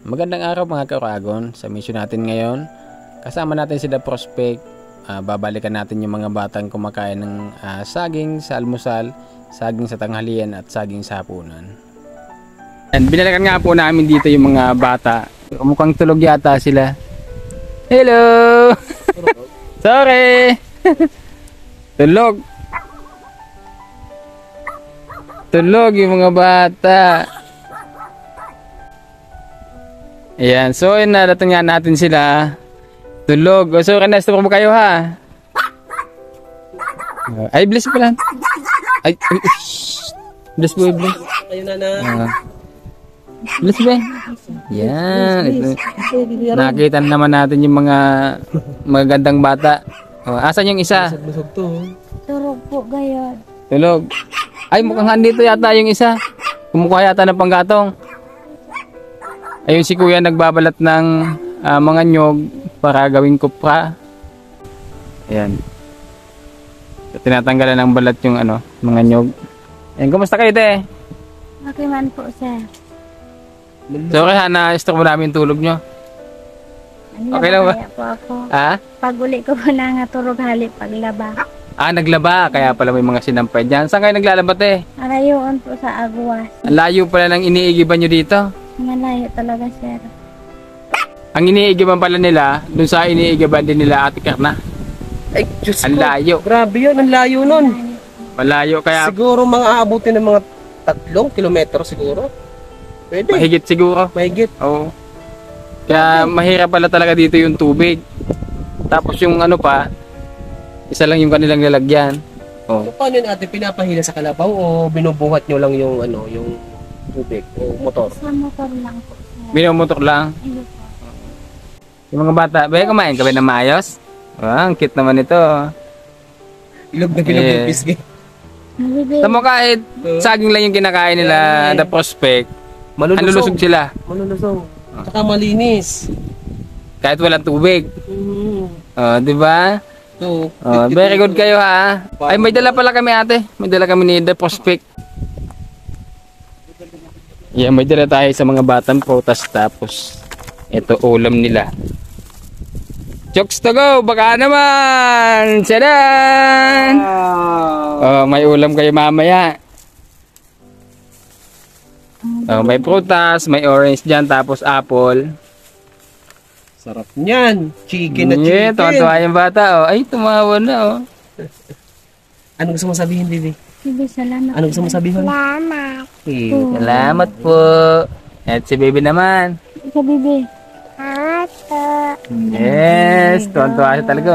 Magandang araw mga ka-Oragon. Sa mission natin ngayon, kasama natin si The Prospect. Babalikan natin yung mga batang kumakain ng saging sa almusal, saging sa tanghalian at saging sa hapunan. And binalikan nga po namin dito yung mga bata. Mukhang tulog yata sila. Hello! Sorry! Tulog! Tulog yung mga bata. Ayan, so nadating nga natin sila. Tulog. O, so kanesta po kayo ha. Ay, bless pala. Ay, bless po, bless. Kayo na. Bless ba? Yan. Ito. Nakita naman natin yung mga magagandang bata. O, asan yung isa? Busog to. Tulog po gayon. Tulog. Ay, mukhang andito yata yung isa. Kumukuha yata ng panggatong. Ayun si kuya nagbabalat ng mga nyog para gawing kupra. Ayan. So, tinatanggalan ng balat yung mga nyog. Ayan, kumusta kayo te? Okay man po, sir. Sorry ha, na-stop mo namin tulog nyo. Okay lang ba? Kaya po ako. Ha? Pag uli ko po na nga turog hali paglaba. Naglaba. Kaya pala may mga sinampay dyan. Saan kayo naglalaba te? Arayoon po sa Aguas. Ang layo pala ng iniigiban nyo dito. Malayo talaga, sir. Ang iniigiban pala nila, dun sa iniigiban din nila Ate Karna. Ay, Diyos Ang ko. layo. Grabe yun, ang layo nun. Malayo kaya Siguro mga aabutin ng mga 3 kilometro siguro. Pwede. mahigit siguro. Mahigit. Oo. Kaya mahirap pala talaga dito yung tubig. Tapos yung isa lang yung kanilang lalagyan. So, paano yun ate, pinapahila sa kalabaw o binubuhat nyo lang yung yung tubig o motor? Sa motor lang po, sir. Binomotor lang. Ayun po. Yung mga bata, ba kumain ka ba ng maayos? Ang cute naman ito. Ilog na bilog yung pisngi. Nabibig. Tamo kahit saging lang yung kinakain nila, The Prospect. Lulusog sila. Malulusog. Saka malinis. Kahit walang tubig. Di ba? So, Very good kayo ha. Ay, may dala pala kami ate. May dala kami ni The Prospect. Yeah, may dala tayo sa mga batang prutas. Tapos, ito ulam nila. Chokes to go! Baka naman! Sadan! May ulam kayo mamaya. May prutas, may orange dyan, tapos apple. sarap niyan. Chicken na Yeah, chicken. tuwa-tuwa yung bata. Ay, tumawa na. Anong gusto mo sabihin, Bibi? Bibi, salamat. Anong gusto mo sabihin? Salamat. Salamat po. At si baby naman. Sa Bibi. Yes, tuwa-tuwa siya talaga.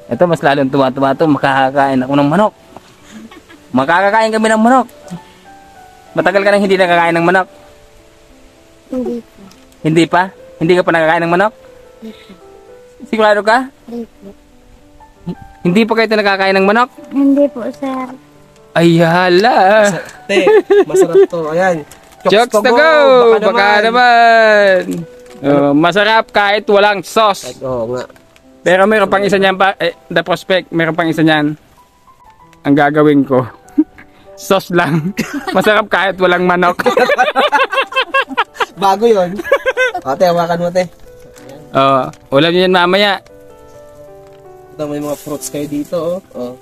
Ito, mas lalong tuwa-tuwa ito. Makakakain ako ng manok. Makakakain kami ng manok. Matagal ka nang hindi nakakain ng manok? Hindi po. Hindi pa? Hindi ka pa nakakain ng manok? Sigurado ka? Hindi po. Hindi pa kayo nakakain ng manok? Hindi po, sir. Ay, hala. Te, masarap to. Ayan. Jokes to go! Baka naman. Masarap kahit walang sauce. Oo nga. Pero meron pang isa niyan pa. The Prospect, meron pang isa niyan. Ang gagawin ko. Sauce lang. Masarap kahit walang manok. Bago yun. Ate, hawakan mo, te. Ulam niyo yan mamaya. Ito, may mga fruits kayo dito, oh.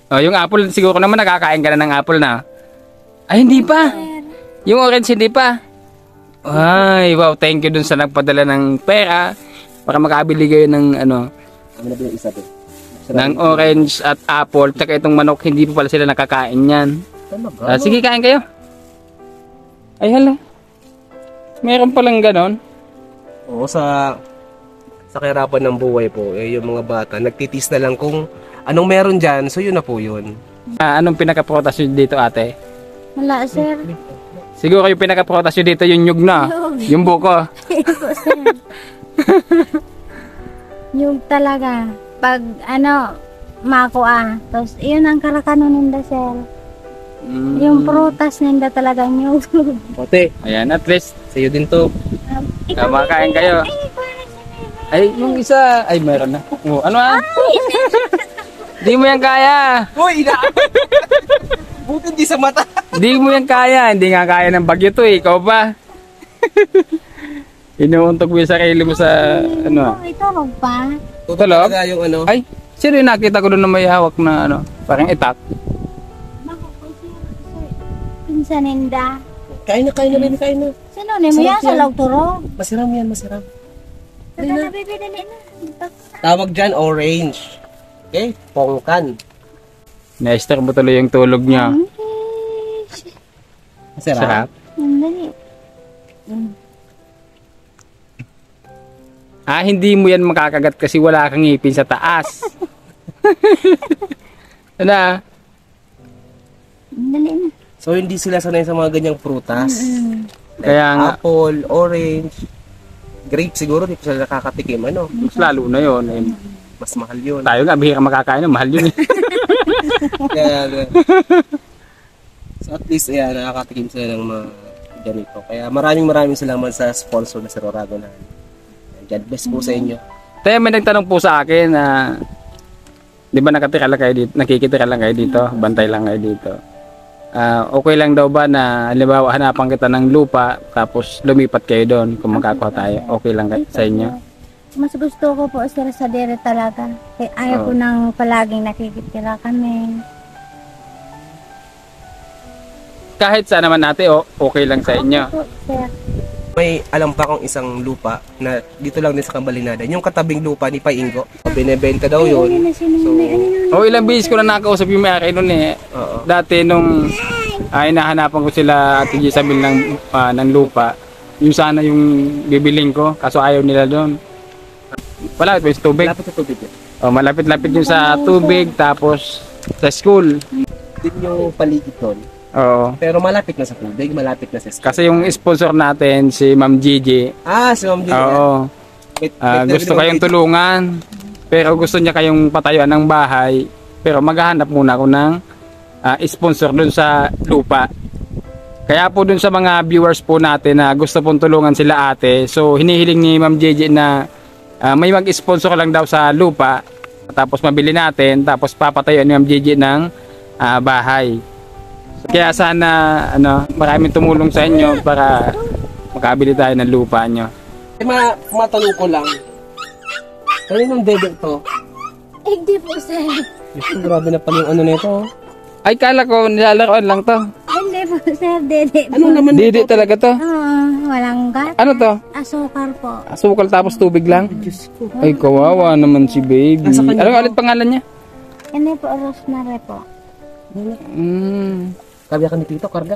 Yung apple, siguro naman nakakain ka na ng apple na. Ay, hindi pa. Yung orange, hindi pa. Ay, wow, thank you dun sa nagpadala ng pera para makabili kayo ng Ano na ba yung isa, te? ng orange at apple. Tsaka itong manok, hindi pa pala sila nakakain yan. Sige, kain kayo. Ay, hala. Meron palang ganon. Oo, sa kahirapan ng buhay po, yung mga bata, nagtitis na lang kung anong meron dyan, so yun na po yun. Anong pinaka-protas nyo dito, ate? Wala, sir. Siguro yung pinaka-protas nyo dito yung nyug na. Yung buko. Hindi po, sir. Yung talaga. Pag, makuha. Tapos, yun ang karakano ninda, sir. Yung prutas ninda talaga yung Ote, Ayan, at least, sa'yo din to. makain kayo. Ay, yung isa. Ay, meron na. Ano Di mo yan kaya. Uy, buti di sa mata. Di mo yan kaya. Hindi nga kaya ng bagyo to eh. Ikaw ba? Inuuntog mo yung sarili mo sa ano ah. Ito, tulog pa. Totoo Tulog? talaga yung ano. Ay, sino yung nakita ko doon na may hawak na ano, parang itak? Bako po siya. Pinsaninda. Kain na, kain na. Sino ni mo yan sa lagturog? Masiram yan, masiram. Ito na, baby, dali na. Tawag dyan, orange. Okay, pongkan. Na-star mo tuloy yung tulog niya. Masarap. Sarap. Dali. Ah, hindi mo yan makakagat kasi wala kang ngipin sa taas. Ano? Dali na. So, hindi sila sanay sa mga ganyang prutas. Like Kaya nga. apple, orange, grape siguro, di pa sila nakakatikim. Ano? Mas lalo na yun. Eh, Mas mahal yun. tayo nga, bihira makakain. Mahal yun eh. Kaya, so at least, ayan, nakakatikim sila ng mga ganito. Kaya maraming salamat sa sponsor na si Rorago na. God bless po sa inyo. Tayo may nagtanong po sa akin na di ba nakatira lang kayo dito, nakikitira lang kayo dito, bantay lang kayo dito. Okay lang daw ba na halimbawa hanapan kita ng lupa tapos lumipat kayo doon kung magkakuha tayo, okay lang sa inyo? Mas gusto ko po sir sa dire talaga. Kaya ayaw ko nang palaging nakikitira kami. Kahit saan naman natin, okay lang sa inyo. Po, sir. May alam pa akong isang lupa na dito lang din sa Kambalinadan. Yung katabing lupa ni Paingo. Binebenta daw Ano yun. na sinunay? Ano yun? Ilang beses ko na nakausap yung may-ari noon eh. Oo. Dati nung hinahanapan ko sila Ate Jezabel ng lupa, yung sana yung bibiling ko, kaso ayaw nila doon. Malapit ba yung tubig? Lapit sa tubig yun. Malapit-lapit yung sa tubig, tapos sa school. Din yung paligid doon. Oo. Pero malapit na sa tubig, malapit na sa school. Kasi yung sponsor natin, si Ma'am Gigi, Si Ma'am Gigi. oo, gusto kayong tulungan, pero gusto niya kayong patayuan ng bahay, pero maghahanap muna ako ng sponsor dun sa lupa. Kaya po dun sa mga viewers po natin na gusto pong tulungan sila ate, so hinihiling ni Ma'am Gigi na may mag-sponsor lang daw sa lupa, tapos mabili natin, tapos papatayuan ni Ma'am Gigi ng bahay. Kaya sana maraming tumulong sa inyo para makabili tayo ng lupa nyo. Matanong ko lang. Kaninong dede to? Hindi po sir. Grabe na pala yung ano nito. Ay, kala ko nilalaroan lang to. Hindi po sir, dede. Ano naman Didi talaga to. Walang gat. Ano to? Asukar po. Asukal tapos tubig lang? Diyos ko. Ay, kawawa naman si baby. Nasa kanya Ano po. ulit pangalan niya? Hindi po, rosemary po. Kabya ka ni Tito, karga.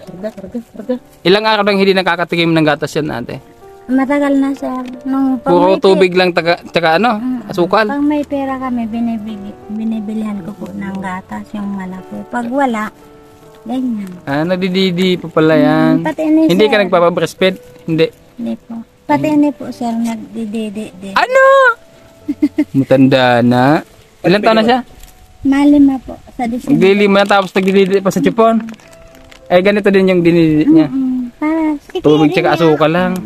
Ilang araw nang hindi nakakatikim ng gatas yan ate? Matagal na sir. Nung pag Puro may tubig lang, tsaka asukal. Pag may pera kami, binibilihan ko po ng gatas yung malaki. Pag wala, ganyan. Nadididi pa pala yan. Pati ini Hindi sir. ka nagpapabreastfeed? Hindi. Hindi po. Pati ini po sir, nagdididi. Ano? Matanda na. Ilan taon na siya? Malima po sa December. Naglilima tapos nagdididi pa sa chupon. Ay, ganito din yung dinididi niya. Para Tubig tsaka asukal lang.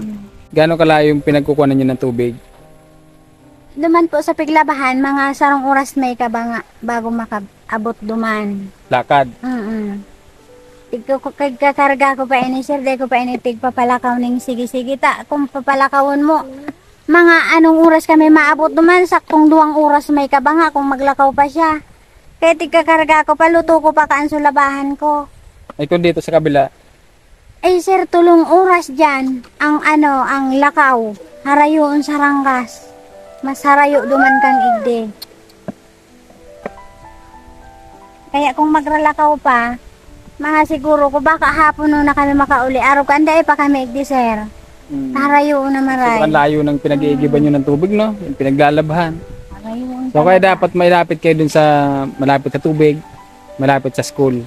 Gano'ng kalayo yung pinagkukuhanan niyo ng tubig? Duman po sa piglabahan, mga sarong oras may kabanga bago makaabot duman. Lakad. Kakarga ko pa ini sir, di ko pa ini tigpapalakaw ning sige ta. Kung papalakawon mo, mga anong oras kami maabot duman, saktong 2 oras may kabanga kung maglakaw pa siya. Kaya tigkakarga ko pa, luto ko pa kaan sulabahan ko. Ay, kung dito sa kabila. Eh sir, 3 oras dyan, ang lakaw, harayoon sa ranggas. Mas harayo duman kang igde. Kaya kung magralakaw pa, mga siguro ko baka hapon na kami makauli. Araw ka, anday pa kami igde sir. Harayo na maray. Ang layo ng pinag-iigiban nyo ng tubig, no? Yung pinaglalabahan. Harayoon So, kaya dapat may lapit kayo dun sa malapit sa tubig, malapit sa school.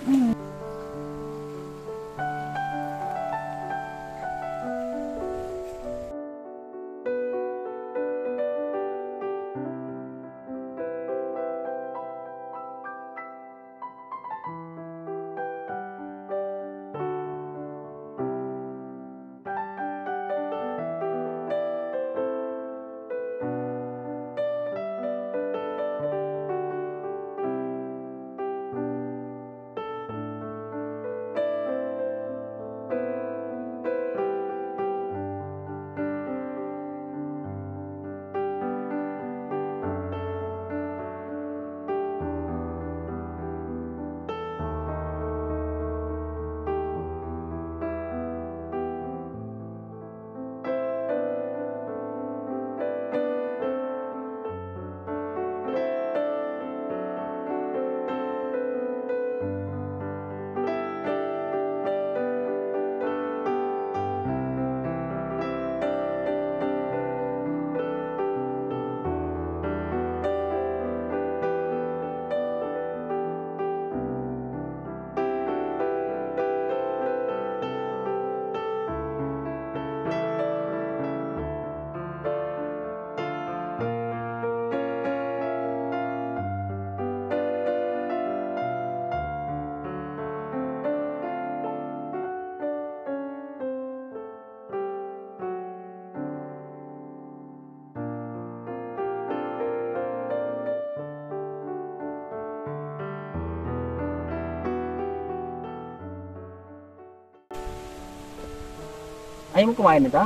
Ayaw mo kumain nito?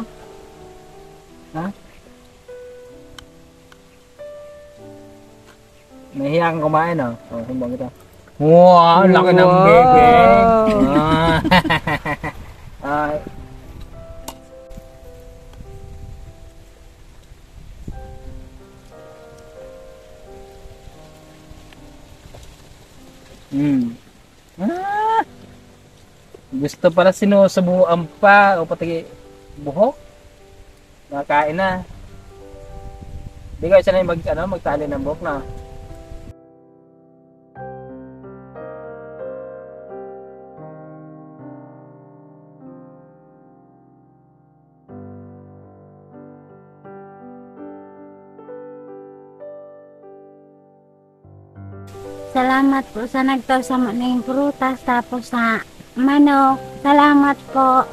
Ha? Nahiya kang kumain, oh. Oh, sumbang kita. Wow, laki ng bibig. Ay. Ah. Gusto pala sinusubuan pa o pati buhok. Nakain na. Hindi kayo sanay magtali ng buhok na. Salamat po sa nagtawsa mo ng prutas tapos sa manok. Salamat po.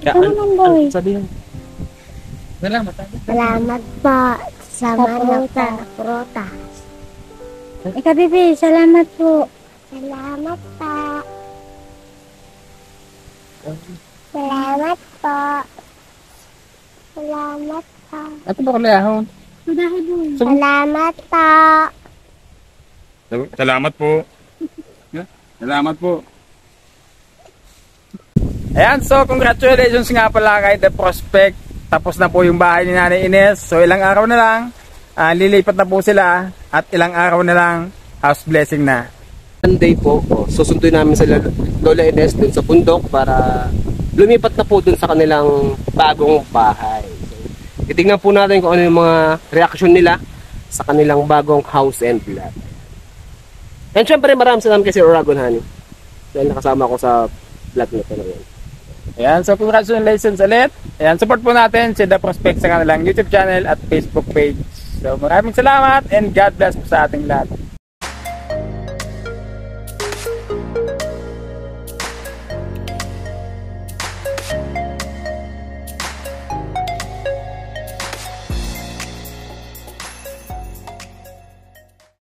Ano nang boy? Sabihin. Salamat. Salamat po sa manok sa prutas. Ika bibi, salamat po. Salamat po. Salamat po. Salamat po. Ato ba kalahon? Salamat po. Salamat po. Salamat po. Ayan, so congratulations nga pala kay The Prospect. Tapos na po yung bahay ni Nanay Ines. So ilang araw na lang, lilipat na po sila at ilang araw na lang house blessing na. Sunday po, susunduin namin sa Lola Ines dun sa bundok para lumipat na po dun sa kanilang bagong bahay. So, titignan po natin kung ano yung mga reaksyon nila sa kanilang bagong house and lot. And syempre maraming salamat kay Sir Oragon Honey dahil nakasama ko sa vlog na ito na yan. Ayan, so congratulations ulit. Ayan, support po natin si The Prospect sa kanilang YouTube channel at Facebook page. So maraming salamat and God bless po sa ating lahat.